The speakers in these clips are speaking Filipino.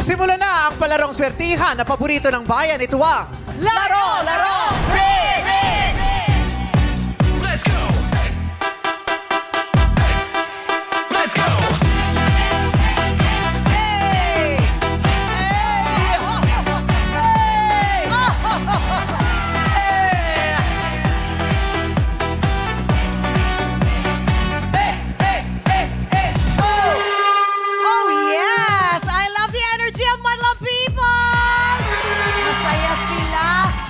Nagsimula na ang palarong swertihan na paborito ng bayan. Ito ang Laro! Laro! Let's go! Let's go! Hey! Hey! Oh, yes! I love the energy of Madlang people! Masaya sila.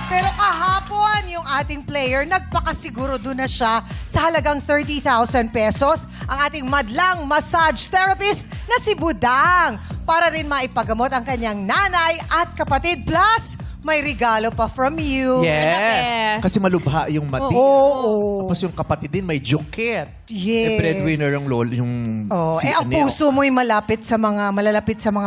Pero kahapon, yung ating player, nagpakasiguro doon na siya sa halagang 30,000 pesos. Ang ating madlang massage therapist na si Budang para rin maipagamot ang kanyang nanay at kapatid. Plus, may regalo pa from you. Yes. Kasi malubha yung mati. Oo. Tapos yung kapatid din may juket. Yes. Breadwinner yung lol, yung Oh, si ang Anel. puso mo'y malalapit sa mga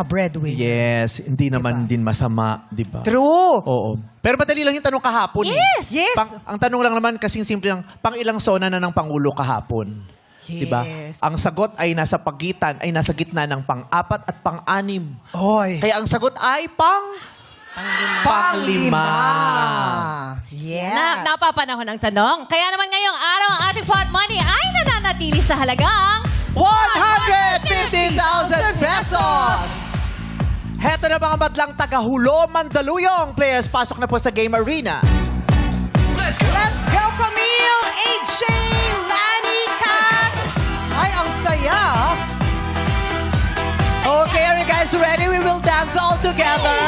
breadwinner. Yes, hindi naman din masama, di ba? True. Oo. Pero madali lang yung tanong kahapon. Yes, eh. yes. Ang tanong lang naman kasing simple lang, pang ilang sona na ng Pangulo kahapon? Yes. Diba? Ang sagot ay nasa pagitan, ay nasa gitna ng pang-4 at pang-6. Oy. Kaya ang sagot ay Panglima. Yes. Napapanahon ang tanong. Kaya naman ngayong araw, ang ating pot money ay nananatili sa halagang 150,000 pesos! Heto na mga madlang taga-Hulo, Mandaluyong. Players, pasok na po sa game arena. Let's go! Let's go, Camille, AJ, Lani, Kat. Ay, ang saya. Okay, are you guys ready? We will dance all together.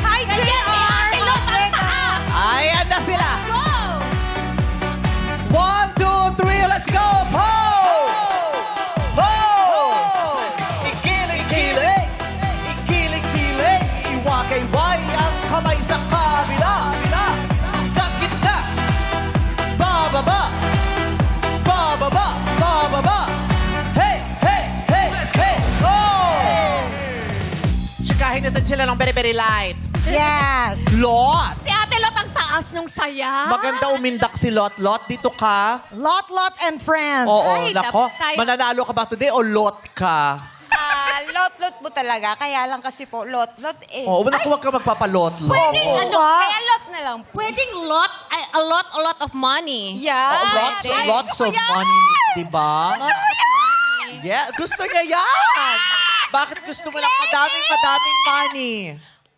Hi, JR. Ayan na sila. Go! 1, 2, 3, let's go! Pose! Pose! Ikiling-kiling! Ikiling-kiling! Iwakay-way ang kamay sa kabila! Sa gitna! Bababa! Bababa! Bababa! Hey! Hey! Hey! Hey! Oh! Tsikahin natin sila ng very, very light. Yes. Lot! Si Ate Lot ang taas nung saya. Maganda umindak si Lot. Lot, dito ka. Lot, Lot, and friends. Oo, Ay, nako. dapat tayo- Mananalo ka ba today o lot ka? Lot-lot po talaga. Kaya lang kasi po, lot-lot eh. Oo, huwag ka magpapalot-lot. Pwedeng Oo. ano, Kaya lot na lang po. pwedeng a lot of money. Yeah. Lots of money, di ba? Yeah, gusto niya yan! Bakit gusto mo lang madaming money?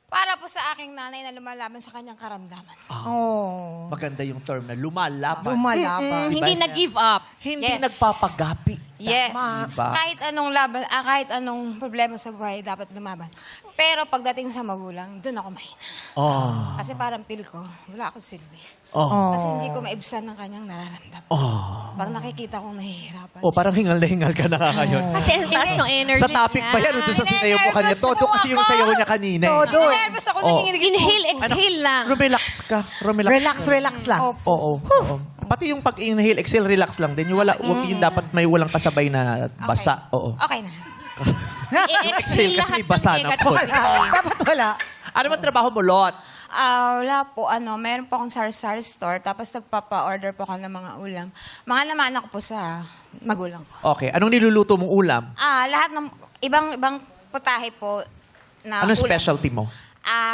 Para po sa aking nanay na lumalaban sa kanyang karamdaman. Oh. Maganda yung term na lumalaban. Lumalaban. Hindi Diba? na-give up. Hindi Yes. nagpapagapi. Yes. Diba? Kahit anong laban, kahit anong problema sa buhay, dapat lumaban. Pero pagdating sa magulang, doon ako mahina. Oh. Kasi parang feel ko, wala akong silbi. Oh. Kasi hindi ko maibsan ng kanyang nararamdaman. Oh. Pag nakikita kong nahihirapan. Oh, parang hingal na hingal ka na ngayon. Kasi ang taas ng energy Sa topic niya. ba yan? O doon sa sinayaw mo kanina? Nervous Todo po kasi yung ako. sayaw niya kanina. eh. Todo. Nervous ako, Oh. nanginginig. Inhale, exhale lang. Relax ka. Relax, relax lang. Opo. Oo. Oo. Pati yung pag-inhale, exhale, relax lang din. Yung yung dapat may walang kasabay na basa. Oo. Okay na. Exhale kasi may basa na po. Dapat wala. Ano man trabaho mo, Lot? Wala po, meron po akong sari-sari store, tapos nagpapa-order po ako ng mga ulam. Mga naman ako po sa magulang ko. Okay. Anong niluluto mong ulam? Lahat ng ibang putahe po na Anong ulam. specialty mo?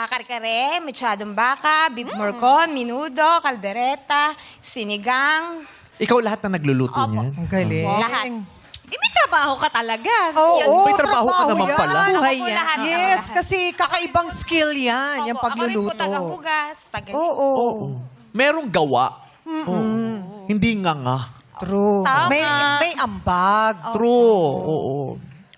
Kare-kare, mechadong baka, beef morcon, minudo, kaldereta, sinigang. Ikaw lahat na nagluluto Opo. niyan? Ang galing. Lahat. May trabaho ka talaga. Oo, May trabaho ka naman yan. pala. Ako Buhay po yan. lahat. Yes, Ako lahat. kasi kakaibang skill yan, yung Opo, Ako rin po pagluluto. taga-hugas, Oo. Merong gawa. Hindi nga. True. Tama. May ambag. True. Oo.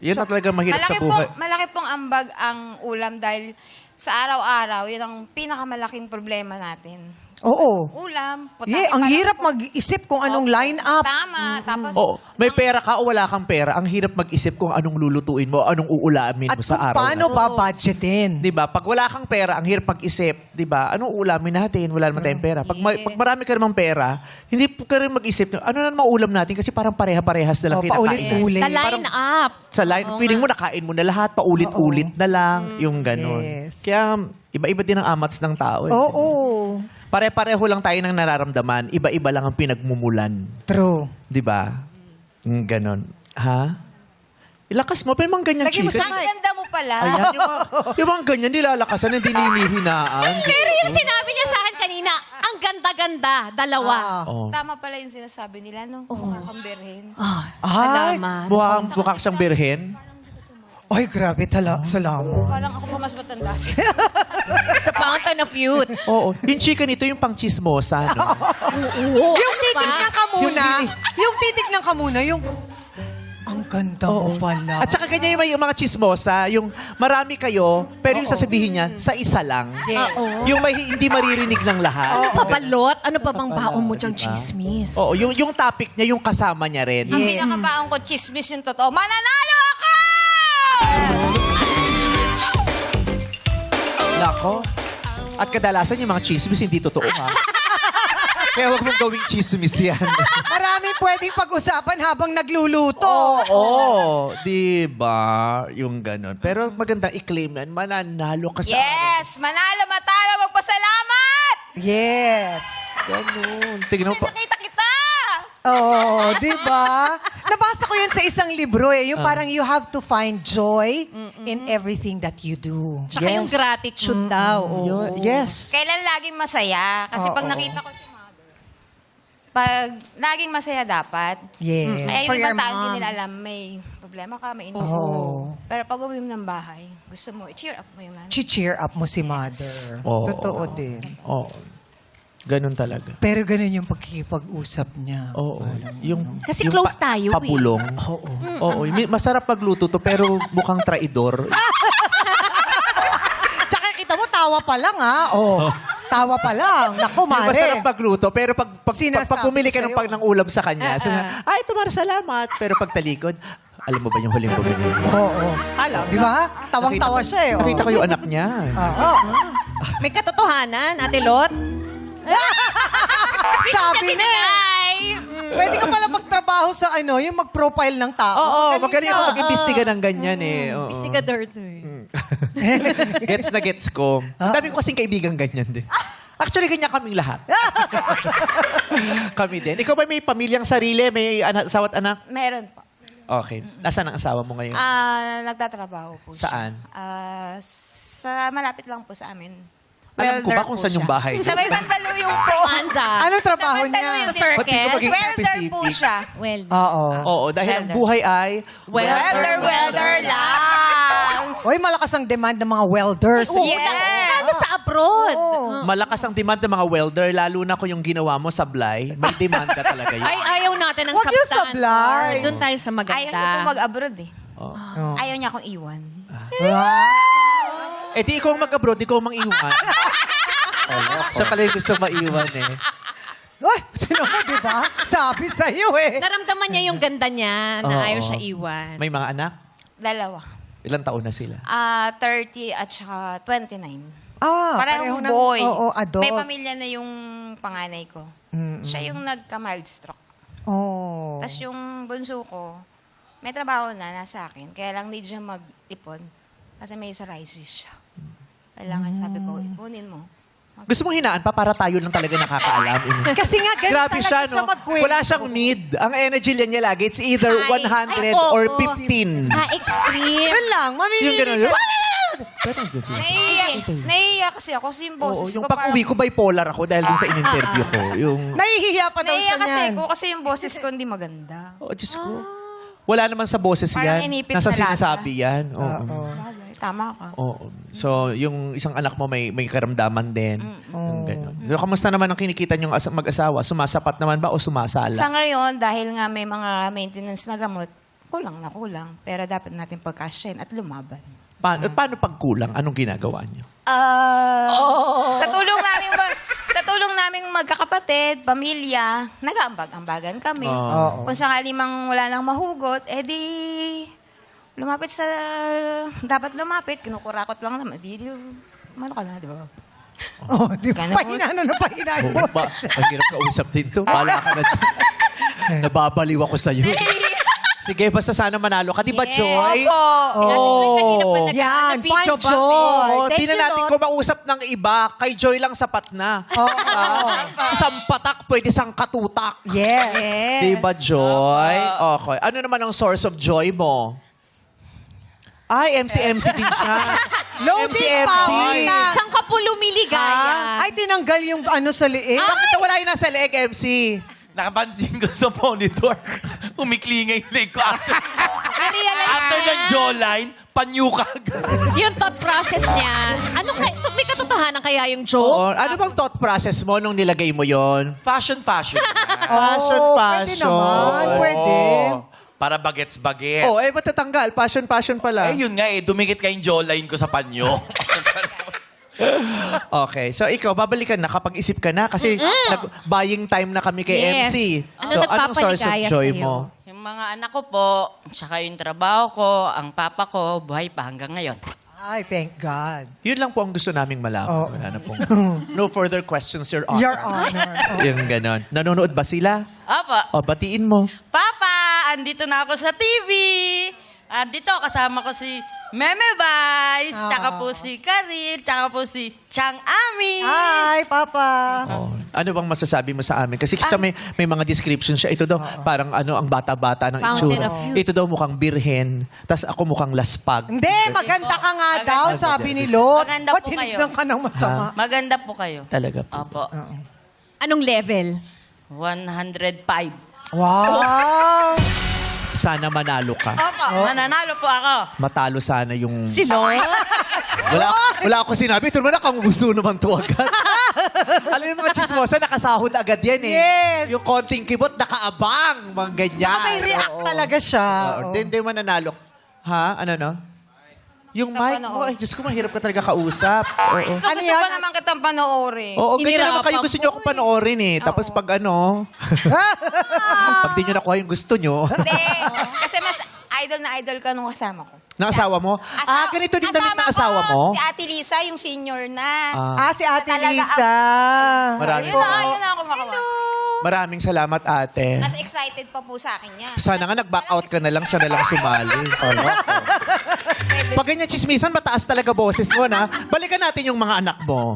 Yan na talaga mahirap sa buhay. Malaki pong ambag ang ulam dahil sa araw-araw, yun ang pinakamalaking problema natin. Oo. Ulam, putahe. Yeah, ang pa lang hirap po. mag-isip kung anong Opo. line up. Tama. Tapos, Oo. May pera ka o wala kang pera, ang hirap mag-isip kung anong lulutuin mo, anong uulamin At mo sa kung araw. paano ba budgetin. 'Di ba? Pag wala kang pera, ang hirap mag-isip, 'di ba? Anong ulamin natin? Wala naman tayong pera. Pag marami ka namang pera, hindi ka rin mag-isip, ano na naman ulam natin kasi parang pareha-parehas na lang Oh, kinakain. paulit-ulit. The line up. Sa line, feeling mo nakain mo na lahat, paulit-ulit na lang, yung ganun. Yes. Kaya iba-iba din ang amats ng tao. Eh. Oo. Pare-pareho lang tayo ng nararamdaman, iba-iba lang ang pinagmumulan. True. 'Di ba? Ganon. Ha? Ilakas mo, pero yung mga ganyan Lagyan mo chicken. sa Ang ganda mo pala. Ayan, yung mga ganyan, nilalakasan, hindi hinihinaan. Pero yung sinabi niya sa akin kanina, ang ganda-ganda, dalawa. Oh. Tama pala yung sinasabi nila, no? Makakambirhin. Ay, Salamat. mukha siyang birhen. Ay, grabe salamat. Parang ako pa mas matanda siya. It's the fountain of youth. Oo. Yung chicken ito, yung pang chismosa, no? Oo. Yung titignan ka muna, Yung- yung titignan ka muna, yung... Ang ganda mo pala. At saka ganyan yung mga chismosa, yung marami kayo, pero yung sasabihin niya, sa isa lang. Yung may hindi maririnig ng lahat. Ano pa balot? Ano pa bang baon mo diyang chismis? Oo, yung topic niya, yung kasama niya rin. Ang pinakabaong ko, chismis yung totoo. Mananalo ako! Nako. At kadalasan yung mga chismis, hindi totoo ha. Kaya huwag mong gawing chismis yan. Marami pwedeng pag-usapan habang nagluluto. Oo, di ba? Yung ganon. Pero maganda i-claim yan, mananalo ka sa Yes! Manalo, matalo, magpasalamat! Yes. Ganon. Tingnan mo pa. Nakita kita! Oo, di ba? Nabasa ko yan sa isang libro eh. Yung parang you have to find joy in everything that you do. Tsaka yung gratitude daw. Oo. Yes. Kailan laging masaya? Kasi pag nakita ko si mother, pag laging masaya dapat. Yes. Kaya For yung your ibang tao hindi mom. nila alam, may problema ka, may inis mo. Pero pag uwi mo ng bahay, gusto mo, i-cheer up mo yung nanay. Cheer up mo si mother. Oo. Totoo din. Oo. Ganon talaga. Pero ganun yung pagkikipag-usap niya. Oo. Yung, Kasi yung close tayo eh. Pabulong. Oo. Oo. Masarap magluto to, pero mukhang traidor. Tsaka kita mo, tawa pa lang ha. Oh, tawa pa lang. Naku, Yung masarap mare. magluto, pero pag Sinasabi bumili ka ng sa'yo. ng ulam sa kanya, sabi niya, ay, tumara, salamat. Pero pag talikod, alam mo ba yung huling bumili mo? Oo. Di ba? Tawang-tawa siya eh. oh. Nakita ko yung anak niya. Oo. May katotohanan, Ate Lot. Sabi na eh. Ay! Pwede ka pala magtrabaho sa ano, yung mag-profile ng tao. Oo, magaling ako mag-imbestiga ng ganyan eh. Oo. Investigador to eh. Gets na gets ko. Ang dami ko kasing kaibigan ganyan din. Actually, ganyan kaming lahat. Kami din. Ikaw ba may pamilyang sarili? May asawa't anak? Meron po. Okay. Nasaan ang asawa mo ngayon? Nagtatrabaho po siya. Saan? Sa malapit lang po sa amin. Alam ko ba Welder kung po saan yung siya. bahay niyo? Sa may Mandaluyong po. Manda. Anong trabaho Sa niya? Mandaluyong Sa Ba't di ko circus. maging Welder po specific? siya. Well, Oo. Oo, dahil ang buhay ay... Welder lang. Oy, malakas ang demand ng mga welders. lalo sa abroad. Malakas ang demand ng mga welder, lalo na kung yung ginawa mo sablay. May demand ka talaga yun. Ay, ayaw natin ng Huwag yung substance. sablay. Doon tayo sa maganda. Ayaw niya po mag-abroad eh. Oh. Ayaw niya akong iwan. Wow. Eh di ikaw mag-abroad, ikaw mang-iwan. Siya pala yung gusto maiwan eh. Uy, sino mo, di ba? Sabi sa'yo eh. Naramdaman niya yung ganda niya na Oo. ayaw siya iwan. May mga anak? Dalawa. Ilang taon na sila? 30 at saka 29. pareho Parehong ng- boy. Oo, adult. May pamilya na yung panganay ko. Siya yung nagka-mild stroke. Oh. Tapos yung bunso ko, may trabaho na nasa akin. Kaya lang need siya mag-ipon. Kasi may psoriasis siya. Kailangan sabi ko, ipunin mo. Gusto mong hinaan pa para tayo lang talaga nakakaalam. Kasi nga, ganun Grabe talaga siya, siya no? magkwento. Wala siyang need. Ang energy niya lagi, it's either 100 Ay, oo. or 15. Extreme. Yun lang, Yung mamimili gano'n. ka. Pero Naiiyak kasi ako kasi yung Oo, boses yung ko. pag-uwi ko, bipolar ako dahil dun sa in-interview ko. Yung, Nahihiya pa daw siya Naiiyak kasi niyan. ako kasi yung boses ko hindi maganda. oh, Diyos ko. Wala naman sa boses Parang yan. inipit Nasa na lata. sinasabi yan. Oo. Bagay, tama ka. Oo. So, yung isang anak mo may karamdaman din. Yung ganun. So, kamusta naman ang kinikita niyong mag-asawa? Sumasapat naman ba o sumasala? Sa ngayon, dahil nga may mga maintenance na gamot, kulang na kulang. Pero dapat natin pagkasyahin at lumaban. Paano pag kulang? Anong ginagawa niyo? Sa tulong naming magkakapatid, pamilya, nag-aambag-ambagan kami. Oo. Kung sakali mang wala nang mahugot, edi lumapit sa dapat lumapit, kinukurakot lang naman. Ano ka na, di ba? Oh, di ba? Ganun. Pahinaan na pahinaan Oo, mo. ang hirap kausap din to. Wala ka na dyan. Nababaliw ako sa'yo. Sige, basta sana manalo ka. Di ba, Joy? Opo. Yan, Nag-video fine ba? joy. Oo, Thank di na you, natin Lot. ko mausap ng iba. Kay Joy lang sapat na. Isang patak, pwede isang katutak. Yes. Di ba, Joy? Okay. Ano naman ang source of joy mo? Ay, MC din siya. Loading power na. Saan ka po lumiligaya? Ay, tinanggal yung ano sa liig. Bakit wala yung nasa leg, MC? Nakapansin ko sa monitor, umiklingay yung leg ko. Na-realize After niya. ng jawline, panyukag. Yung thought process niya. Ano kaya, may katotohanan kaya yung joke? Oo. Ano bang thought process mo nung nilagay mo yon? Fashion. Fashion. Pwede naman. Pwede. Oo. Para bagets-bagets. Oh, matatanggal. Passion pala. Eh, yun nga dumikit ka yung jawline ko sa panyo. Okay. So, ikaw, babalikan na kapag isip ka na kasi nag-buying time na kami kay Yes. MC. Ano So, anong source of nagpapaligaya joy sa'yo? mo? Yung mga anak ko po, tsaka yung trabaho ko, ang papa ko, buhay pa hanggang ngayon. Ay, thank God. Yun lang po ang gusto naming malaman. Wala na pong... No further questions, Your Honor. Your Honor. Yung ganon. Nanonood ba sila? Apa, O, batiin mo. Papa, andito na ako sa TV. Andito, kasama ko si Meme Vice, tsaka po si Karin, tsaka po si Chang Ami. Hi, Papa. Oh. Ano bang masasabi mo sa amin? Kasi siya may mga description siya. Ito daw, parang ang bata-bata ng Fountain itsura. of youth. Ito daw mukhang birhen. Tas ako mukhang laspag. Hindi, maganda ka nga daw, sabi ni Lot. Maganda Ba't po kayo. tinignan ka ng masama? Maganda po kayo. Talaga po. Opo, Anong level? 105. Wow. Sana manalo ka. Opo, mananalo po ako. Matalo sana yung... Si Lord? Wala ako sinabi. Ito naman gusto naman to agad. Alam mo yung mga chismosa, nakasahod agad yan eh. Yes. Yung konting kibot, nakaabang. Mga ganyan. Saka may react Oo. talaga siya. Oo. Hindi mananalo. Ha? Ano no? Yung mic mo, ay Diyos ko, mahirap ka talaga kausap. Oo. Gusto Ano ko yan? pa naman kitang panoorin. Oo, ganyan naman kayo. Hinirapan Gusto nyo ako panoorin eh. Tapos pag ano, pag di nyo nakuha yung gusto nyo, Hindi. Kasi mas idol na idol ka nung kasama ko. ng asawa mo, ganito din damit ng asawa mo? Si Ate Lisa, yung senior na. Si Ate Talaga Lisa. Maraming, Ayun na ako makawa. maraming salamat, ate. Mas excited pa po sa akin yan. Sana nga nag-back out ka na lang, siya na lang sumali. Pag ganyan chismisan, mataas talaga boses mo, na. Balikan natin yung mga anak mo.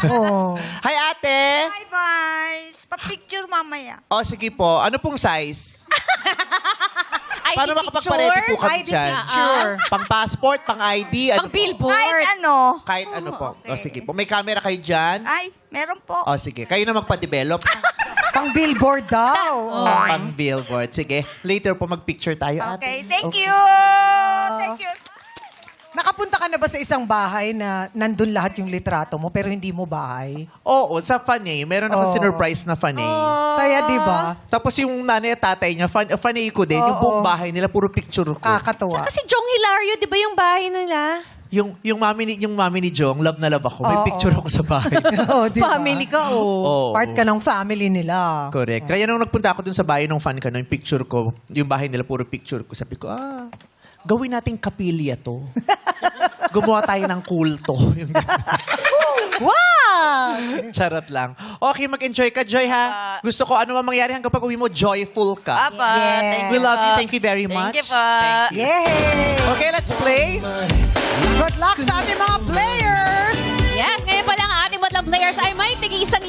Oh. Hi, ate! Hi, Vice. Pa-picture mamaya. O, sige po. Ano pong size? ID Paano makapagparedy po kami ID dyan? picture. Pang passport, pang ID, ano Pang po? billboard. Kahit ano. Kahit ano po. O, Okay. sige po. May camera kayo dyan? Ay, meron po. O, sige. Kayo na magpa-develop. Pang billboard daw. Pang billboard. Sige. Later po mag-picture tayo, ate. Okay, thank you. Thank you. Nakapunta ka na ba sa isang bahay na nandun lahat yung litrato mo pero hindi mo bahay? Oo, sa Fanny. Meron ako Oo. sinurprise na Fanny. Saya, di ba? Tapos yung nanay at tatay niya, Fanny ko din. Yung buong bahay nila, puro picture ko. Kakatuwa. Kasi Jong Hilario, di ba yung bahay nila? Yung mami ni Jong, love na love ako. May Oo. picture ako sa bahay. Oo, di ba? Family ka, oh. Oo. Part ka ng family nila. Correct. Kaya nung nagpunta ako dun sa bahay ng fan ka, yung picture ko, yung bahay nila, puro picture ko. Sabi ko, gawin nating kapilya to. Gumawa tayo ng kulto. Yung Wow! charot lang. Okay, mag-enjoy ka, Joy, ha? Gusto ko, ano man mangyari hanggang pag uwi mo, joyful ka. Papa, Yes. thank We you love you. po. Thank you very much. Thank you po. Thank you. Yay! Okay, let's play. Good luck sa ating mga players! Yes, ngayon pa lang ang ating Madlang Players ay may tig-1,000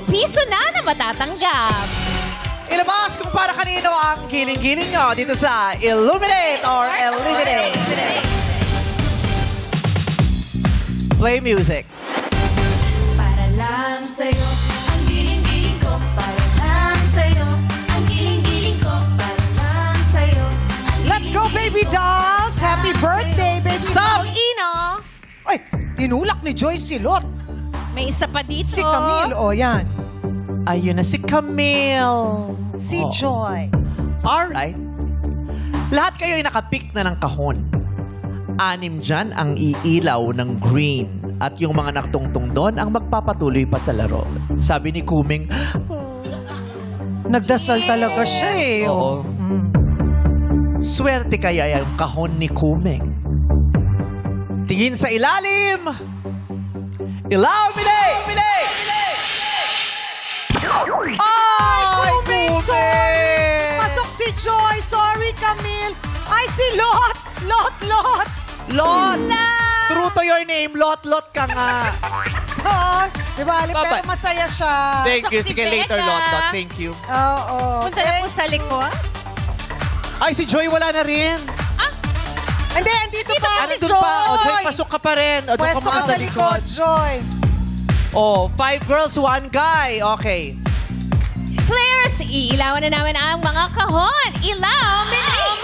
piso na matatanggap. Ilabas kung para kanino ang giling-giling nyo dito sa Illuminate or Eliminate. Play music. Para lang sa'yo, ang giling-giling ko. Para lang sa'yo, ang giling-giling ko. Para lang sa'yo, ang Let's go, baby dolls! Happy birthday, baby Stop! doll Ina! Ay, tinulak ni Joy si Lot. May isa pa dito. Si Camille, yan. Ayun na si Camille. Si Oh. Joy. Alright. Lahat kayo ay nakapik na ng kahon. 6 dyan ang iilaw ng green. At yung mga naktungtong doon ang magpapatuloy pa sa laro. Sabi ni Kuming, Nagdasal talaga siya eh. Oo. Swerte kaya yung kahon ni Kuming. Tingin sa ilalim! Illuminate! Ay, Kuming! Pasok si Joy. Sorry, Camille. Ay, si Lot. Lot. Lot! True to your name, Lot ka nga. Di ba, Ali? Bye-bye. Pero masaya siya. Thank you. si Sige, later, Becca. Lot. Thank you. Oo. Punta na po sa likod. Ay, si Joy wala na rin. Hindi, andito pa. Ano doon pa? O, Joy, pasok ka pa rin. O, doon Pwesto muna ka sa likod, Joy. Oh, 5 girls, 1 guy. Okay. Players, iilawan na namin ang mga kahon. Ilaw, minate!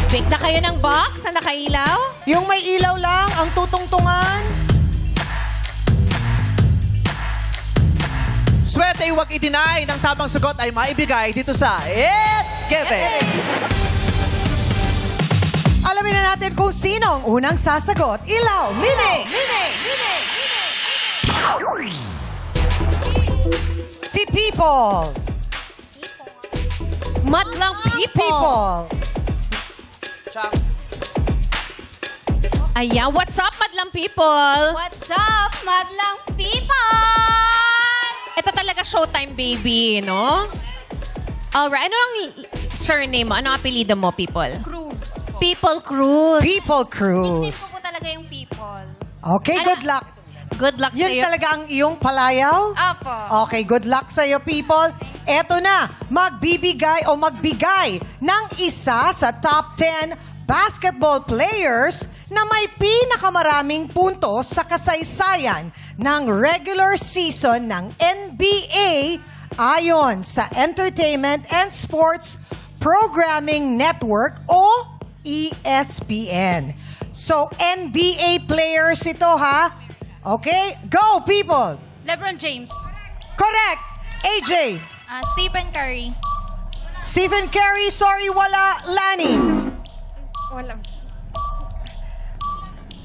Pick na kayo ng box na nakailaw. Yung may ilaw lang, ang tutungtungan. Swerte, huwag i-deny ng tamang sagot ay maibigay dito sa It's Given. Alamin na natin kung sino ang unang sasagot. Ilaw, mini! Si People. Madlang people. Ayan, what's up, madlang people? What's up, madlang people? Ito talaga showtime, baby, no? Alright, ano ang surname mo? Ano ang apelido mo, people? Cruz. People Cruz. People Nickname Cruise. ko po talaga yung people. Okay, good luck. Good luck Yun sa'yo. talaga ang iyong palayaw? Apo. Okay, good luck sa'yo, people. Eto na, magbibigay o magbigay ng isa sa top 10 basketball players na may pinakamaraming puntos sa kasaysayan ng regular season ng NBA ayon sa Entertainment and Sports Programming Network o ESPN. So, NBA players ito, ha? Okay, go, people! LeBron James. Correct! AJ! Stephen Curry. Stephen Curry, sorry, wala. Lani? Wala.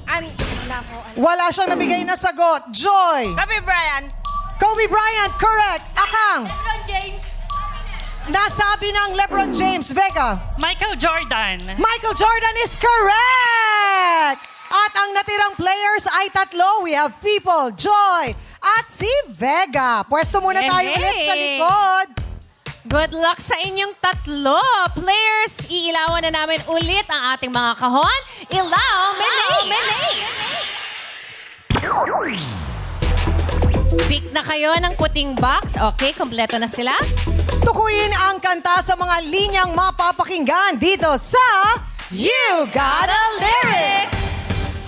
Wala po. Wala siyang nabigay na sagot. Joy! Kobe Bryant. Kobe Bryant, correct. Akang, LeBron James. nasabi ng LeBron James. Vega? Michael Jordan. Michael Jordan is correct! At ang natirang players ay tatlo. We have People, Joy, at si Vega. Pwesto muna tayo Hey! ulit sa likod. Good luck sa inyong tatlo. Players, iilawan na namin ulit ang ating mga kahon. Ilaw, minate! Pick na kayo ng puting box. Okay, kompleto na sila. Tukuyin ang kanta sa mga linyang mapapakinggan dito sa You Got a Lyric!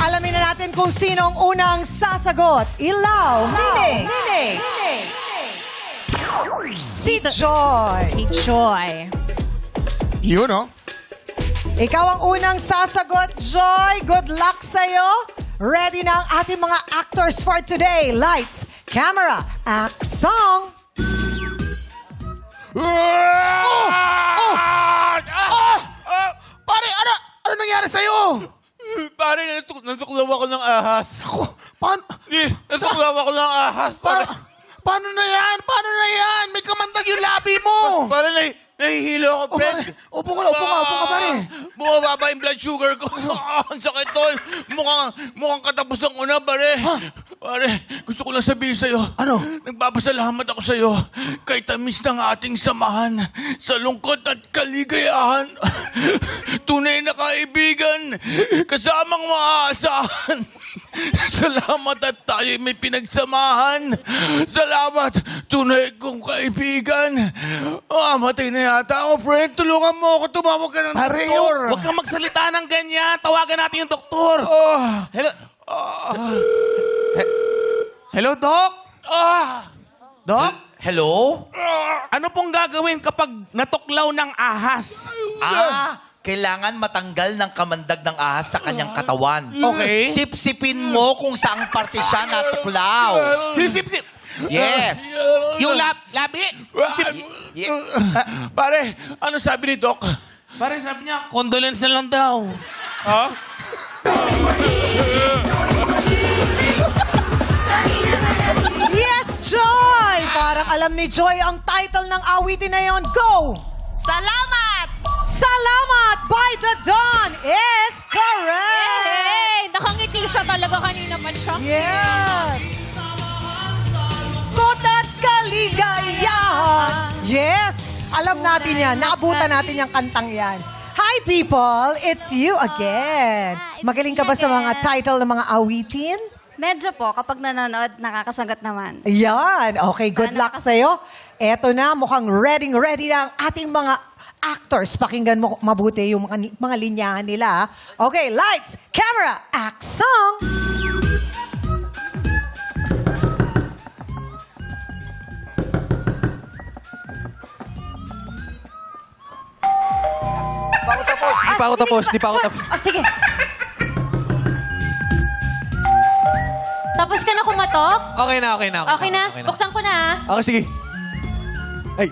Alamin na natin kung sino ang unang sasagot. Ilaw, Mine, si Joy. Hey, Joy. Yun, oh. Ikaw ang unang sasagot, Joy. Good luck sa'yo. Ready na ang ating mga actors for today. Lights, camera, act, song. Pare, ano nangyari sa'yo? Pare, natuklaw ako ng ahas. Paano? Natuklaw ako ng ahas. Pare, Paano na yan? Paano na yan? May kamandag yung labi mo. pare nahihilo ako, friend. Upo ka, pare. Bumababa yung blood sugar ko. Ang sakit tol. Mukhang katapusan ko na, pare. Pare, gusto ko lang sabihin sa'yo. Ano? Nagpapasalamat ako sa'yo. Kay tamis ng ating samahan. Sa lungkot at kaligayahan. Tunay na kaibigan. Kasamang maaasahan. Salamat at tayo may pinagsamahan. Salamat, tunay kong kaibigan. Matay na yata ako, friend. Tulungan mo ako. Tumawag ka ng Pare, doktor. huwag kang magsalita ng ganyan. Tawagan natin yung doktor. Hello? Hello, Doc? Doc? Hello? Ano pong gagawin kapag natuklaw ng ahas? Kailangan matanggal ng kamandag ng ahas sa kanyang katawan. Okay. Sipsipin mo kung saang parte siya natuklaw. Sip. Yes. Yung labi. Pare, ano sabi ni Doc? Pare, sabi niya, condolence na lang daw. Ha? Yes, Joy! Parang alam ni Joy ang title ng awitin na yon. Go! Salamat! Salamat by the Dawn is correct! Hey, nakangiti siya talaga kanina pa siya. Yes! Kot at kaligayahan. Yes! Alam natin yan. Naabutan natin yung kantang yan. Hi, people! It's you again. Hi, it's Magaling ka ba me sa mga again. title ng mga awitin? Medyo po, kapag nanonood, nakakasagot naman. Yan. Okay, good luck sa'yo. Eto na, mukhang ready na ang ating mga actors. Pakinggan mo mabuti yung mga linyahan nila. Okay, lights, camera, action! Di pa ako tapos. Oh, sige. Tapos ka na kumatok? Okay na. Okay na? Buksan ko na. Okay, sige. Ay.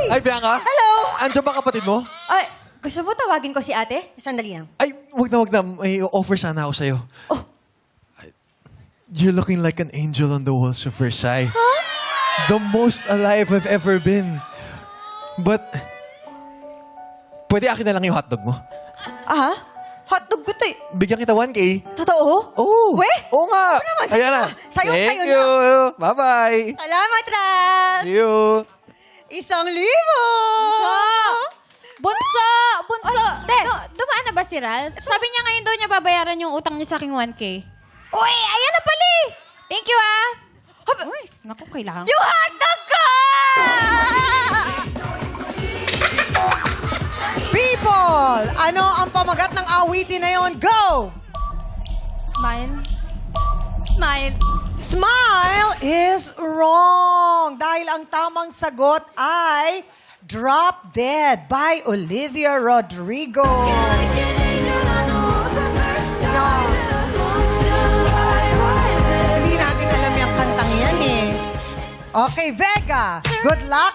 Ay, Bianca. Hello! Andiyan ba kapatid mo? Ay, gusto mo tawagin ko si ate? Sandali lang. Ay, wag na. May offer sana ako sa'yo. Oh. You're looking like an angel on the walls of Versailles. The most alive I've ever been. But, pwede akin na lang yung hotdog mo. Hotdog ko to eh. Bigyan kita 1K. Totoo? Oo. We? Oo nga. naman, Ayan na. Sa'yo Thank na. you. Bye-bye. Salamat, Ran! See you. 1,000! Bunso! Dumaan na ba si Ral? Sabi niya ngayon daw niya babayaran yung utang niya sa aking 1K. Uy, ayan na pala eh! Thank you, ah! Uy, naku, kailangan. Yung hotdog ko! People! Ano ang pamagat ng awitin na yon? Go! Smile. Smile. Smile is wrong. Dahil ang tamang sagot ay Drop Dead by Olivia Rodrigo. Hindi natin alam yung kantang yan eh. Okay, Vega. Good luck.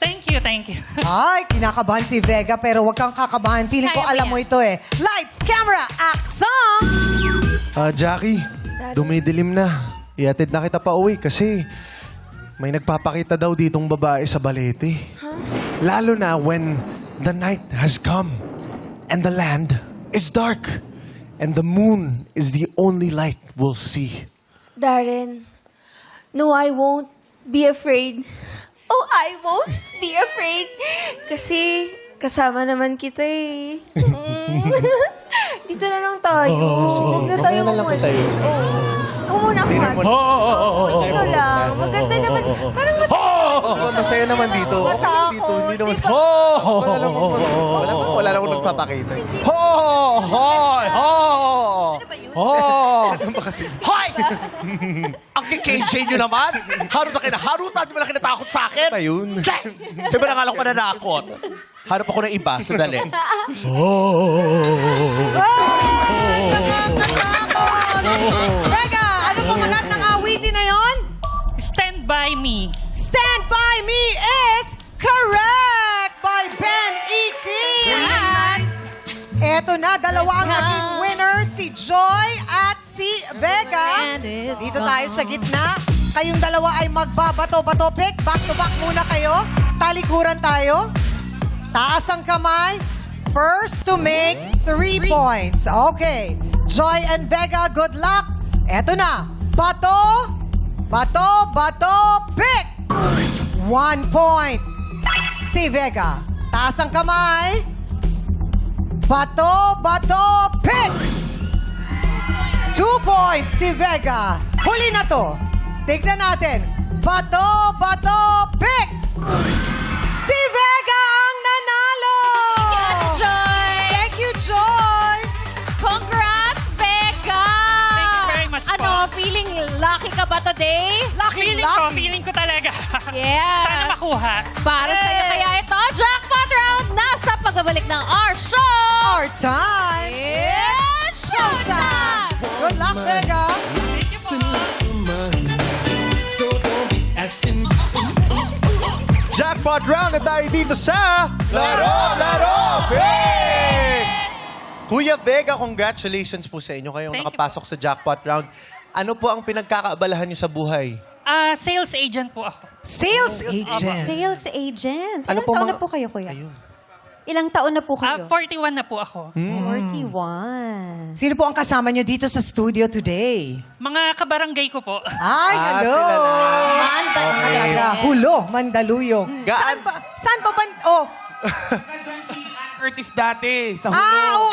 Thank you. Ay, kinakabahan si Vega pero wag kang kakabahan. Feeling ko Kaya alam mo mo yan. ito eh. Lights, camera, action! Jackie, dumidilim na. Iatid na kita pa uwi kasi may nagpapakita daw ditong babae sa balete. Lalo na when the night has come and the land is dark and the moon is the only light we'll see. Darren, no, I won't be afraid. Oh, I won't be afraid. Kasi kasama naman kita eh. Dito na lang tayo. Huwag na tayo umalis. Huwag muna ako Dito lang. Maganda naman. Parang Masaya naman dito. Okay lang dito. Hindi naman. Wala namang nagpapakita. Ano ba kasi? Hoy! Ang KJ nyo naman? Harot na kayo na harutan. Di ba na kinatakot sa akin? Ba yun? Check! Di ba nangalang ko nanakot? Hanap ako ng iba. Sandali. Vega, anong pamagat ng awitin na yon? Stand by me. Stand By Me is correct by Ben E. King. Eto na, dalawa ang naging winner, si Joy at si Vega. Dito tayo sa gitna. Kayong dalawa ay magbabato-bato pick. Back to back muna kayo. Talikuran tayo. Taas ang kamay. First to make 3 points. Okay. Joy and Vega, good luck. Eto na. Bato, bato, bato, pick! 1 point. Si Vega. Taas ang kamay. Bato, bato, pick! 2 points si Vega. Huli na to. Tignan natin. Bato, bato, pick! Si Vega ang nanalo! Joy! Thank you, Joy! Congrats, Vega! Thank you very much Ano, po. feeling lucky ka ba today? Lucky, Feeling ko talaga. Yeah. Sana makuha. Para sa'yo kaya ito, jackpot round na sa pagbabalik ng our show! Our time is showtime! Good luck, Vega! Thank you po. Jackpot round na tayo dito sa Laro! Hey! Kuya Vega, congratulations po sa inyo kayong Thank you nakapasok sa jackpot round. Ano po ang pinagkakaabalahan niyo sa buhay? Sales agent po ako. Sales agent. Sales agent. Ano Ilang po taon mga- na po kayo, kuya? Ayun. Ilang taon na po kayo? 41 na po ako. 41. Sino po ang kasama nyo dito sa studio today? Mga kabarangay ko po. Ay, hello! sila na. Talaga, hulo, Mandaluyong. Gaan? Saan pa ba? Oh, Curtis dati. Sa oo!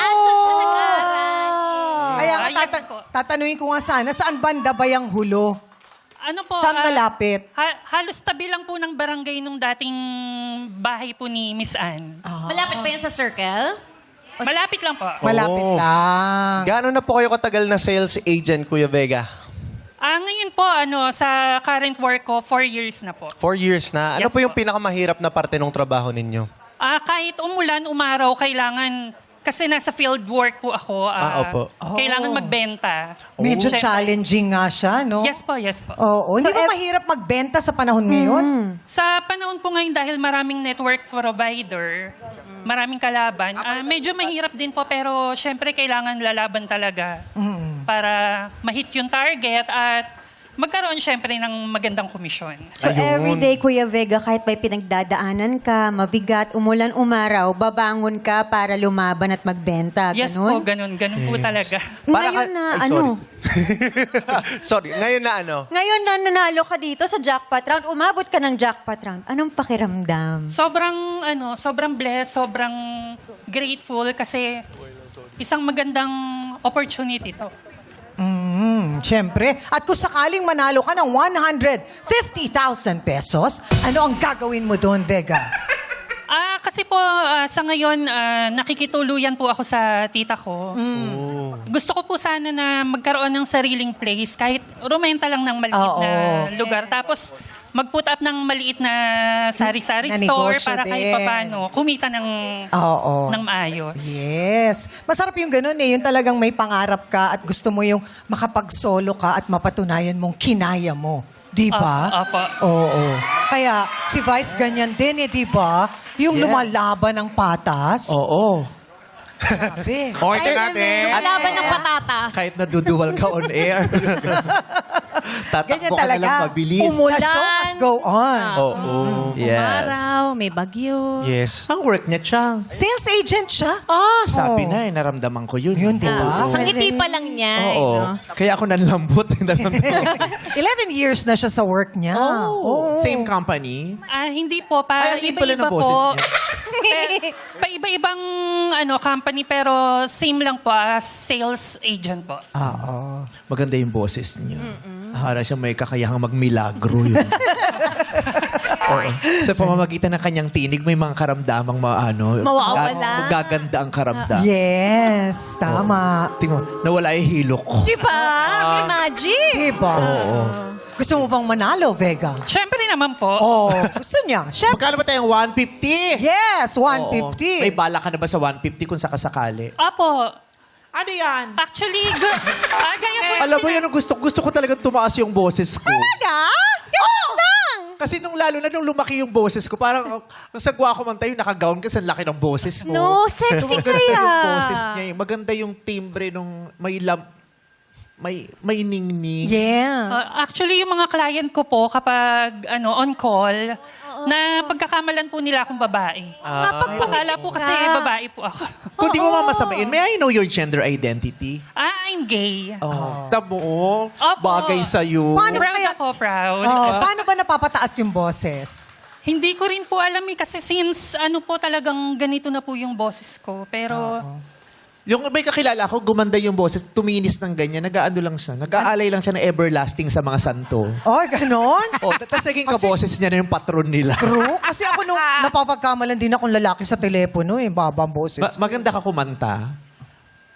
Kaya nga, Yes po. tatanungin ko nga sana, saan banda ba yung hulo? Ano po? Saan malapit? Halos tabi lang po ng barangay nung dating bahay po ni Miss Ann. Malapit ba yan sa circle? Malapit lang po. Malapit lang. Gaano na po kayo katagal na sales agent, Kuya Vega? Ngayon po, sa current work ko, 4 years na po. 4 years na. Ano Yes po yung po. pinakamahirap na parte ng trabaho ninyo? Kahit umulan, umaraw, kailangan, kasi nasa field work po ako, opo. kailangan magbenta. Medyo Siyempre. challenging nga siya, no? Yes po, yes po. Oo. Hindi ba mahirap magbenta sa panahon ngayon? Sa panahon po ngayon, dahil maraming network provider, maraming kalaban, medyo mahirap din po, pero syempre kailangan lalaban talaga para ma-hit yung target at magkaroon syempre ng magandang komisyon. So everyday, Kuya Vega, kahit may pinagdadaanan ka, mabigat, umulan, umaraw, babangon ka para lumaban at magbenta. Yes ganun? po, ganun po talaga. Ngayon na, ano? Sorry. Ngayon na ano? Ngayon na nanalo ka dito sa jackpot round, umabot ka ng jackpot round. Anong pakiramdam? Sobrang blessed, sobrang grateful kasi isang magandang opportunity to. Siyempre. At kung sakaling manalo ka ng 150,000 pesos, ano ang gagawin mo doon, Vega? Kasi po, sa ngayon, nakikituluyan po ako sa tita ko. Gusto ko po sana na magkaroon ng sariling place, kahit rumenta lang ng maliit na lugar. Tapos, mag-put up ng maliit na sari-sari Na store negosyo para kahit din. papano kumita ng maayos. Yes. Masarap yung ganun eh. Yung talagang may pangarap ka at gusto mo yung makapag-solo ka at mapatunayan mong kinaya mo. Di ba? Opo. Oo. Kaya si Vice ganyan din eh, di ba? Yung lumalaban ng patas. Oo. Grabe. Okay, Laban ng patatas. Kahit naduduwal ka on air. Ganyan Tatakbo ka na talaga. lang mabilis. The show must go on. Oo. Yes. Araw, may bagyo. Yes. Ang work niya, Chang. Sales agent siya. Sabi na naramdaman ko yun. Yun, di ba? Sa ngiti pa lang niya. Oo. Kaya ako nanlambot. Naramdaman ko. 11 years na siya sa work niya. Oo. Same company? Hindi po, Ay, hindi pala iba-iba ng boses po. niya. Pa-iba-ibang company pero same lang po as sales agent po. Oo. Maganda yung boses niya. Para siya may kakayahang magmilagro yun. Oo. Sa pamamagitan ng kanyang tinig, may mga karamdamang Mawawala. Magaganda ang karamdam. Yes, tama. Tingnan mo, nawala yung hilok ko. Di ba? May magic. Di ba? Oo. Gusto mo bang manalo, Vega? Siyempre naman po. Oo, gusto niya. Siyempre. Magkano ba tayong 150? Yes, Oo. 150. May bala ka na ba sa 150 kung sakasakali? Apo, Ano yan? actually, gaya po Alam mo yan, ang gusto ko talagang tumaas yung boses ko. Talaga? Ganun lang. Kasi lalo na nung lumaki yung boses ko, parang ang sagwa ko man tayo, nakagown ka sa laki ng boses mo. No, sexy Maganda kaya. yung boses niya. Maganda yung timbre nung may ningning. Yes. actually, yung mga client ko po, kapag on call, na pagkakamalan po nila akong babae. Akala po kasi babae po ako. Kung di mo mamasamain, may I know your gender identity? I'm gay. Oh. Tamo, Opo. bagay sa'yo. Proud ako, proud. Paano ba napapataas yung boses? Hindi ko rin po alam kasi since po talagang ganito na po yung boses ko. Pero Yung may kakilala ko, gumanda yung boses, tuminis ng ganyan, nag-aano lang siya, nag-aalay lang siya ng everlasting sa mga santo. Oh, ganon? Tapos naging kaboses niya na yung patron nila. True. Kasi ako nung napapagkamalan din akong lalaki sa telepono, babang boses. Maganda ka kumanta.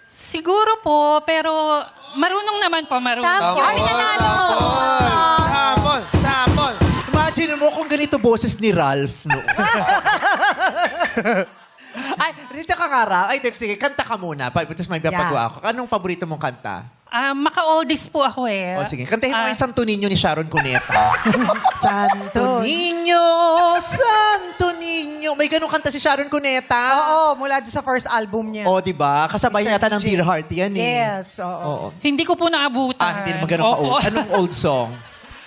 siguro po, pero marunong naman po, marunong. Kami nanalo. Sample! Imagine mo kung ganito boses ni Ralph, no? Ay, dito ka nga, Ralph. Ay, sige, kanta ka muna. Tapos may papagawa ako. Anong paborito mong kanta? Maka-oldies po ako eh. O sige, kantahin mo yung Santo Niño ni Sharon Cuneta. Santo Niño, Santo Niño. May ganun kanta si Sharon Cuneta. Oo, mula doon sa first album niya. O, di ba? Kasabay yata ng Dear Heart yan eh. Yes, oo. Hindi ko po naabutan. Hindi naman ganun ka-old. Anong old song?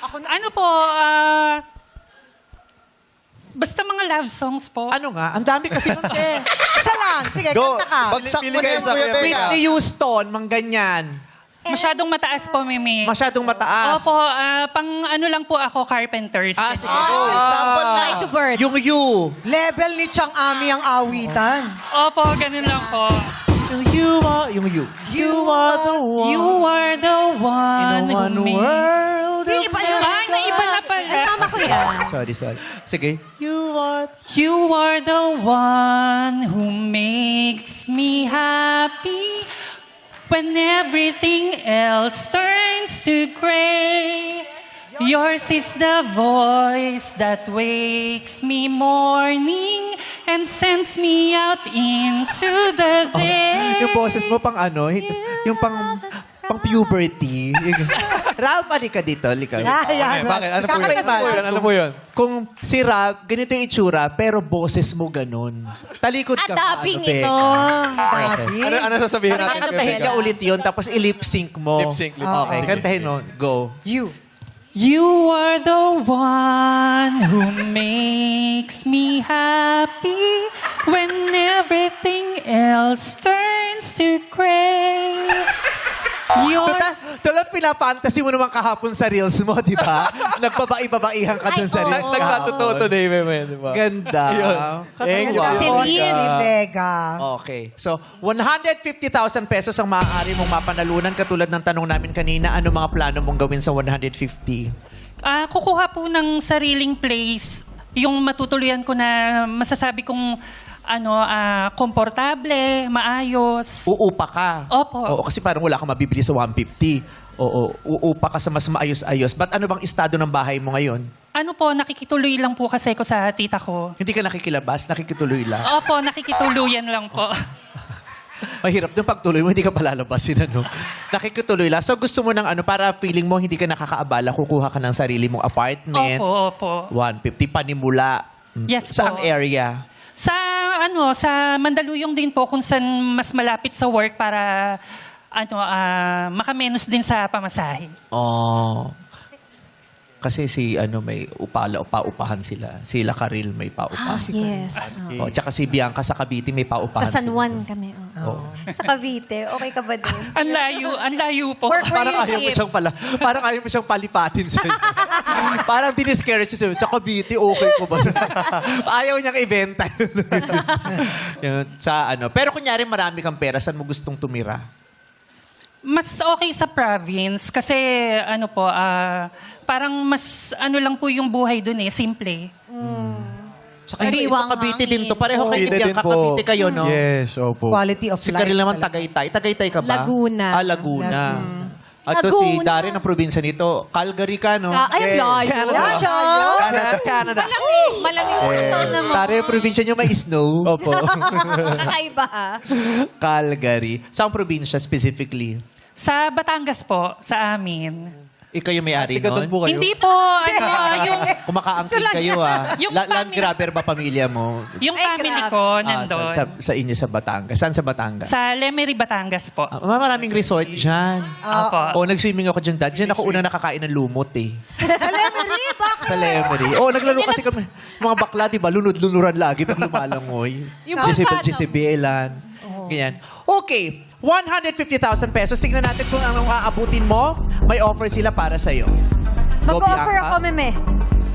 Ano po, basta mga love songs po. Ano nga? Ang dami kasi nun eh. Isa lang. Sige, Go. kanta ka. Bagsak mo na yun, Kuya Vega. Whitney Houston, mang ganyan. Masyadong mataas po, Mimi. Masyadong mataas. Opo, pang lang po ako, carpenters. Sige. Sample na. Fly to bird. Yung you. Level ni Chang Ami ang awitan. Opo, ganun lang po. You are the one. You are the one In a one who makes- world. Yung iba yun. yan. Sorry. Sige. You are... You are the one who makes me happy when everything else turns to gray. Yours is the voice that wakes me morning and sends me out into the day. Yung boses mo pang ano, yung pang puberty. Ralph, halika dito. Halika. Bakit? Ano po yun? Kung si Ralph, ganito yung itsura, pero boses mo ganun. Talikod ka. Dubbing be? ito. Ano sasabihin natin? Kantahin ka ulit yun, tapos i-lip sync mo. Lip sync. Okay, kantahin mo. Go. You are the one who makes me happy when everything else turns to gray. Tulad pinapantasy mo naman kahapon sa reels mo, di ba? Nagbabai-babaihan ka dun sa Ay, reels. oo. Nagkatotoo today, Meme, di ba? Ganda. Thank you. Celine. Vega. Okay. So, 150,000 pesos ang maaari mong mapanalunan. Katulad ng tanong namin kanina, ano mga plano mong gawin sa 150? Kukuha po ng sariling place, yung matutuluyan ko na masasabi kong komportable, maayos. Uupa ka. Opo. Oo, kasi parang wala kang mabibili sa 150. Oo, uupa ka sa mas maayos-ayos. Ba't ano bang estado ng bahay mo ngayon? Nakikituloy lang po kasi ko sa tita ko. Hindi ka nakikilabas, nakikituloy lang. Opo, nakikituluyan lang po. Mahirap yung pagtuloy mo, hindi ka palalabasin, ano? Nakikituloy lang. So gusto mo ng para feeling mo hindi ka nakakaabala, kukuha ka ng sarili mong apartment. Opo. 150, panimula. Yes Saang po. area? Sa Mandaluyong din po kung saan mas malapit sa work para makamenos din sa pamasahe. Oh. Kasi may upahan sila. Sila Karil may paupahan. Yes. Oh, tsaka si Bianca sa Cavite may paupahan. Sa San sila. Juan kami. Oh. Sa Cavite, okay ka ba doon? Ang layo po. Parang ayaw mo siyang palipatin sa'yo. Parang diniscourage siya sa'yo. Sa Cavite, okay ko ba? Ayaw niyang ibenta. Yun, Pero kunyari marami kang pera, saan mo gustong tumira? Mas okay sa province kasi parang mas lang po yung buhay dun simple. Saka Sariwang Cavite din to. hangin. Pareho kayo Cavite din Bianca, po. Cavite kayo, no? Yes, opo. Quality of Si life. Karil naman talaga. Tagaytay. Tagaytay ka ba? Laguna. Laguna. At to si Laguna. Darren, ang probinsya nito. Calgary ka, no? Ay, layo. Canada. Malamig sa naman. Darren, probinsya niyo may snow. Opo. Kakaiba ha? Calgary. Saan probinsya specifically? Sa Batangas po, sa amin. Ikaw yung may-ari Tiga doon nun? po kayo? Hindi po, yung Kumakaangkin kayo, Yung Land family- grabber ba pamilya mo? family ko nandun. Sa inyo sa Batangas. Saan sa Batangas? Sa Lemery, Batangas po. Maraming resort dyan. Opo. Nag-swimming ako dyan, Dad. Diyan ako una nakakain ng lumot, eh. Sa Lemery, bakit? Sa Lemery. Naglaro kasi kami. Mga bakla, di ba? Lunod-lunuran lagi pag lumalangoy. Yung bangka, no? Jesibelan. Ganyan. Okay. 150,000 pesos. Tignan natin kung anong aabutin mo. May offer sila para sa'yo. Go, Mag-offer Bianca. ako, meme.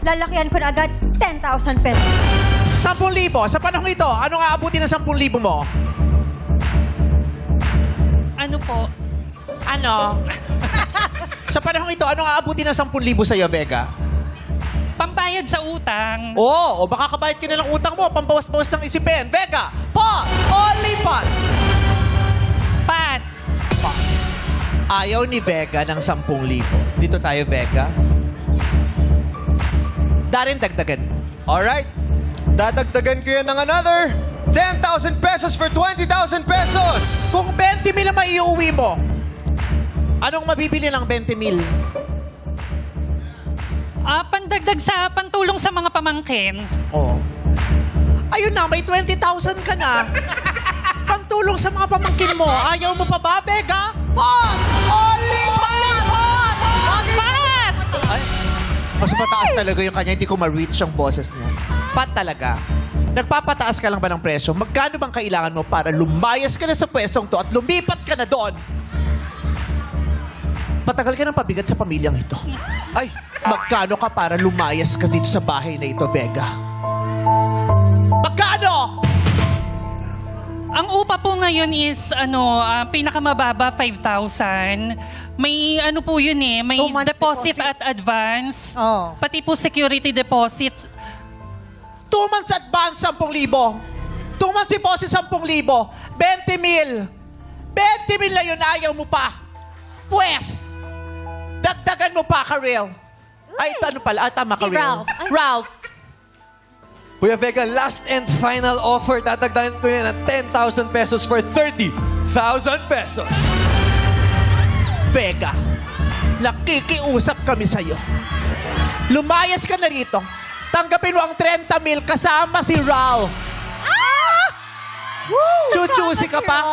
Lalakihan ko na agad 10,000 pesos. 10,000. Sa panahong ito, anong aabutin ng 10,000 mo? Ano po? Ano? Sa panahong ito, anong aabutin ng 10,000 sa'yo, Vega? Pambayad sa utang. O makakabayad ka na ng utang mo. Pambawas-bawas ng isipin. Vega, pot o lipat? Pat. Ayaw ni Vega ng 10,000. Dito tayo, Vega. Darren, dagdagan. Alright. Dadagdagan ko yan ng another 10,000 pesos for 20,000 pesos. Kung 20,000 ang maiuwi mo, anong mabibili ng 20,000? Pandagdag sa pantulong sa mga pamangkin. Ayun na, may 20,000 ka na. Pantulong sa mga pamangkin mo. Ayaw mo pa ba, Vega? Pot o lipat? Pat! Ay, mas mataas talaga yung kanya. Hindi ko ma-reach ang boses niya. Pat talaga. Nagpapataas ka lang ba ng presyo? Magkano bang kailangan mo para lumayas ka na sa pwestong to at lumipat ka na doon? Patagal ka ng pabigat sa pamilyang ito. Ay, magkano ka para lumayas ka dito sa bahay na ito, Vega? Magkano? Ang upa po ngayon is pinakamababa 5,000. May ano po yun eh, may 2 months deposit deposit. at advance. Oh. Pati po security deposits. 2 months advance, 10,000. 2 months deposit, 10,000. 20,000. 20,000 na yun, ayaw mo pa. Pwes, dagdagan mo pa, Karel. Ay, ito ano pala? Tama, Si Karel. Ralph. Ay. Ralph. Kuya Vega, last and final offer. Tatagdagan ko yan ng 10,000 pesos for 30,000 pesos. Vega, nakikiusap kami sa'yo. Lumayas ka na rito. Tanggapin mo ang 30,000 kasama si Ralph. Chuchusi ka pa?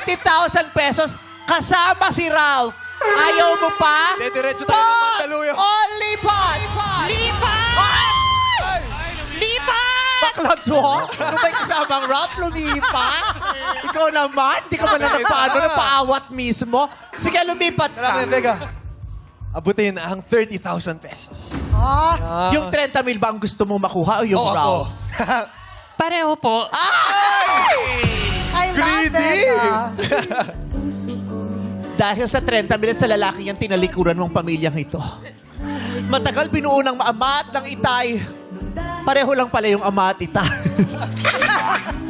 30,000 pesos kasama si Ralph. Ayaw mo pa? Diretso tayo ng Mandaluyong. Oh, lipat! Lipat! Lipat! Bakla to? Kung may kasamang Ralph, lumipat? Ikaw naman, di ka man na napaawat mismo. Sige, lumipat ka. Kuya Vega, abutin ang 30,000 pesos. Yung 30,000 ba ang gusto mo makuha o yung Oo, Ralph? Pareho po. I love Vega. Dahil sa 30,000 sa lalaking yan, tinalikuran mong pamilyang ito. Matagal binuo ng ama at ng itay. Pareho lang pala yung ama at itay.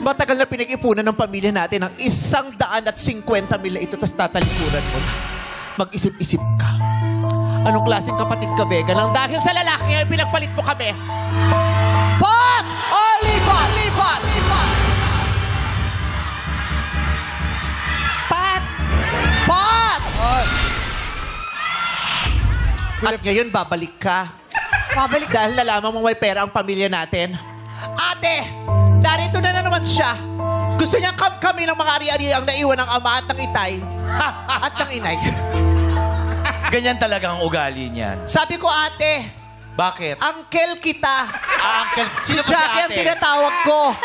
Matagal na pinag-ipunan ng pamilya natin ang 150,000 na ito, tapos tatalikuran mo na. Mag-isip-isip ka. Anong klaseng kapatid ka, Vega? Nang dahil sa lalaki yan, pinagpalit mo kami. Pot! O, lipat! Lipat! Lipat! Pat! Pot! At ngayon, babalik ka. Babalik Dahil nalaman mo may pera ang pamilya natin. Ate, narito na naman siya. Gusto niyang kami ng mga ari-ari ang naiwan ng ama at ng itay. At ng inay. Ganyan talaga ang ugali niyan. Sabi ko, ate, Bakit? uncle kita. Uncle. Si Jackie ang tinatawag ko.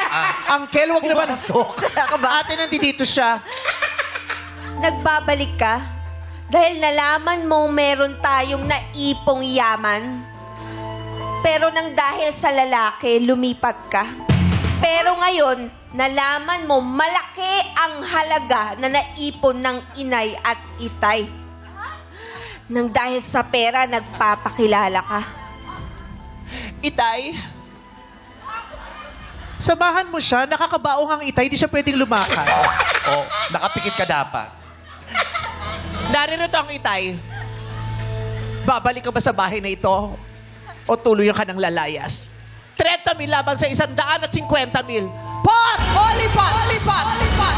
Uncle, wag naman. Ate, nandito siya. Nagbabalik ka? Dahil nalaman mong meron tayong naipong yaman? Pero nang dahil sa lalaki, lumipat ka? Pero ngayon, nalaman mo malaki ang halaga na naipon ng inay at itay. Nang dahil sa pera, nagpapakilala ka. Itay, samahan mo siya. Nakakabaong ang itay. Di siya pwedeng lumakad. Oh, nakapikit ka dapat. Narito ang itay. Babalik ka ba sa bahay na ito? O tuloy ka ng lalayas? 30,000 laban sa 150,000. Pot! O, lipat! O, lipat! O, lipat!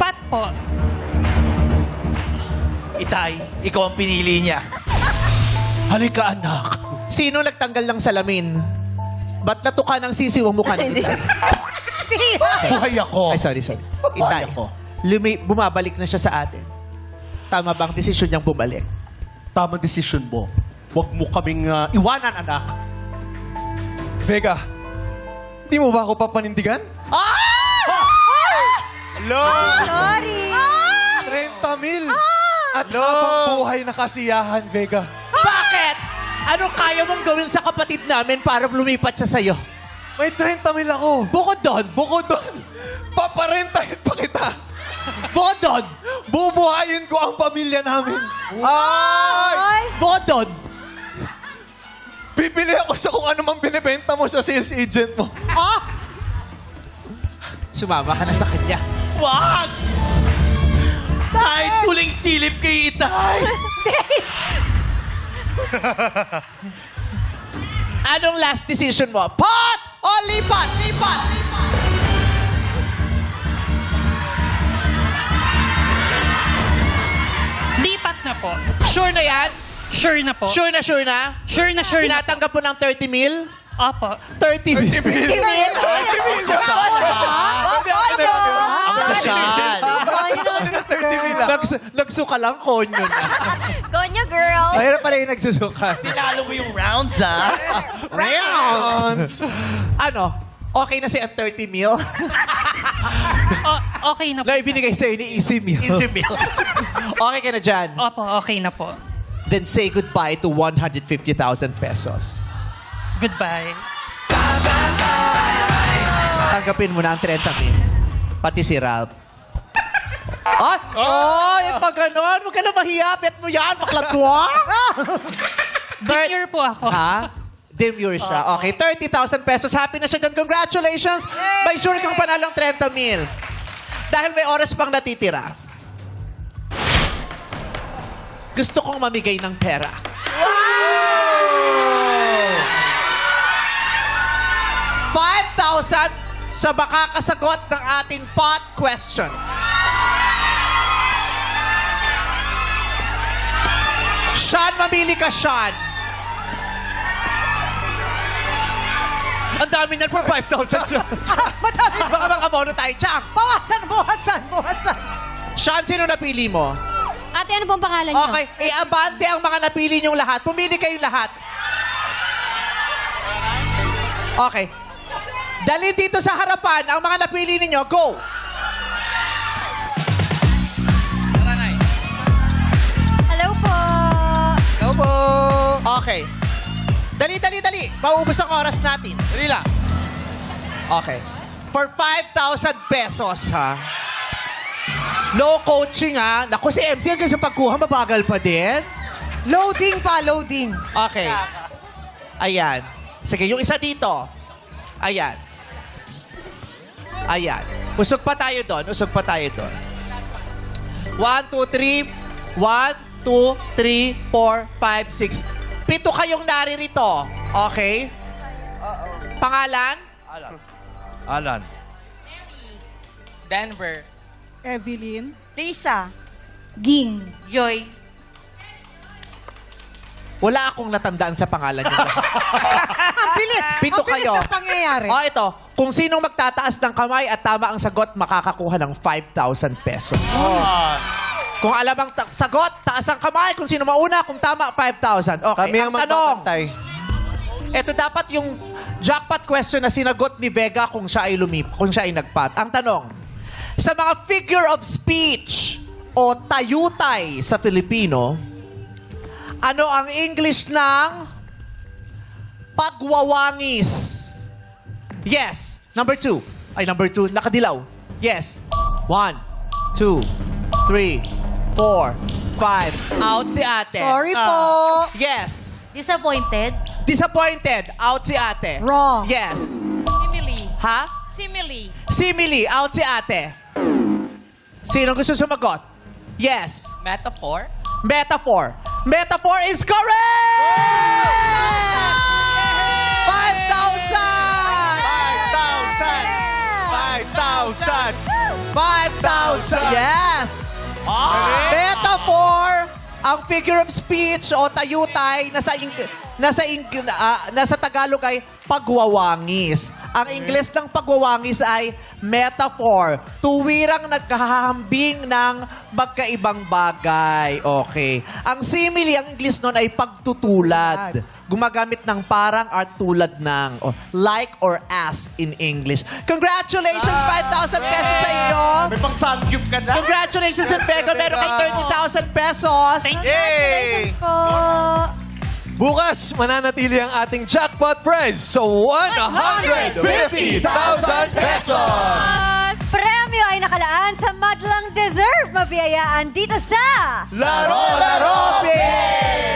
Pat po. Itay, ikaw ang pinili niya. Halika, anak. Sino nagtanggal ng salamin? Ba't natuka ng sisiwang mukha ng itay? Buhay ako. Ay, sorry. Itay, bumabalik na siya sa atin. Tama bang desisyon niyang bumalik? Tamang desisyon mo. Huwag mo kaming iwanan, anak. Vega, di mo ba ako papanindigan? Hello? Sorry! 30,000! At habang buhay na kasiyahan, Vega. Bakit? Ano kaya mong gawin sa kapatid namin para lumipat siya sa'yo? May 30,000 ako. Bukod doon, Paparentahin pa kita. bukod doon, Bubuhayin ko ang pamilya namin. bukod doon. Bibili ako sa kung ano mang binibenta mo sa sales agent mo. Sumama ka na sa kanya. Wag! Kahit tuling silip kay Itay. Anong last decision mo? Pot! O lipat! Lipat! Lipat na po. Sure na yan? Sure na po. Sure na, sure na? Sure na, sure na. Tinatanggap mo ng 30,000? Opo. 30,000. Ang sosyal. Nagsuka lang, konyo na. Gonya, girl! Mayroon pa rin yung nagsusuka. Tinalo mo yung rounds, ha? Rounds! Ano? Okay na siya ang 30,000? Okay na po. Na ibinigay sa'yo ni Easy Meal. Easy meal. Okay ka na dyan? Opo, okay na po. Then say goodbye to 150,000 pesos. Goodbye. Tanggapin mo na ang 30,000. Pati si Ralph. Ah! Oh! Yung pag ganon, huwag ka na mahiya. Bet mo yan, baklatwa. Demure po ako. Ha? Demure siya. Okay, 30,000 pesos. Happy na siya dyan. Congratulations! May sure kang panalang 30,000. Dahil may oras pang natitira. Gusto kong mamigay ng pera. Wow! 5,000 sa makakasagot ng ating pot question. Sean, mamili ka, Sean. Ang dami niyan for 5,000 siya. Madami. Baka mag-abono tayo, Chang. Bawasan. Sean, sino napili mo? Ate, ano pong pangalan niyo? Okay, iabante ang mga napili niyong lahat. Pumili kayong lahat. Okay. Dali dito sa harapan ang mga napili ninyo. Go! Hello po. Hello po! Okay. Dali. Mauubos ang oras natin. Dali lang. Okay. For 5,000 pesos, ha? Low coaching, ha? Naku, si MC hanggang sa pagkuha, mabagal pa din. Loading. Okay. Ayan. Sige, yung isa dito. Ayan. Usog pa tayo doon. 1, 2, 3. 1, 2, 3, 4, 5, 6. 7 kayong naririto. Okay? Pangalan? Alan. Denver. Evelyn. Lisa. Ging. Joy. Wala akong natandaan sa pangalan niyo. Ang bilis. 7 kayo. Ang bilis na pangyayari. Oh, ito. Kung sinong magtataas ng kamay at tama ang sagot, makakakuha ng 5,000 pesos. Kung alam ang sagot, taas ang kamay. Kung sino mauna, kung tama, 5,000. Okay, Kami ang tanong. magpapantay. Ito dapat yung jackpot question na sinagot ni Vega kung siya ay kung siya ay nagpat. Ang tanong, sa mga figure of speech o tayutay sa Filipino, ano ang English ng pagwawangis? Yes. Number 2. Number 2. Nakadilaw. Yes. 1, 2, 3, 4, 5. Out si ate. Sorry po. Yes. Disappointed? Disappointed. Out si ate. Wrong. Yes. Simile. Ha? Simile. Simile. Out si ate. Sino gusto sumagot? Yes. Metaphor. Metaphor. Metaphor is correct! 5,000! Yes! Metaphor, ang figure of speech o tayutay nasa Tagalog ay pagwawangis. Ang Ingles ng pagwawangis ay metaphor. Tuwirang nagkahahambing ng magkaibang bagay. Okay. Ang simile, ang English nun ay pagtutulad. Gumagamit ng parang at tulad ng. Like or as in English. Congratulations! 5,000 pesos sa inyo! May pang-samgyup ka na. Congratulations, Vega! Meron kang 30,000 pesos! Yay! Po. Bukas, mananatili ang ating jackpot prize. So, 150,000 pesos! Premyo ay nakalaan sa Madlang Deserve. Mabiyayaan dito sa Laro, Laro, Pay!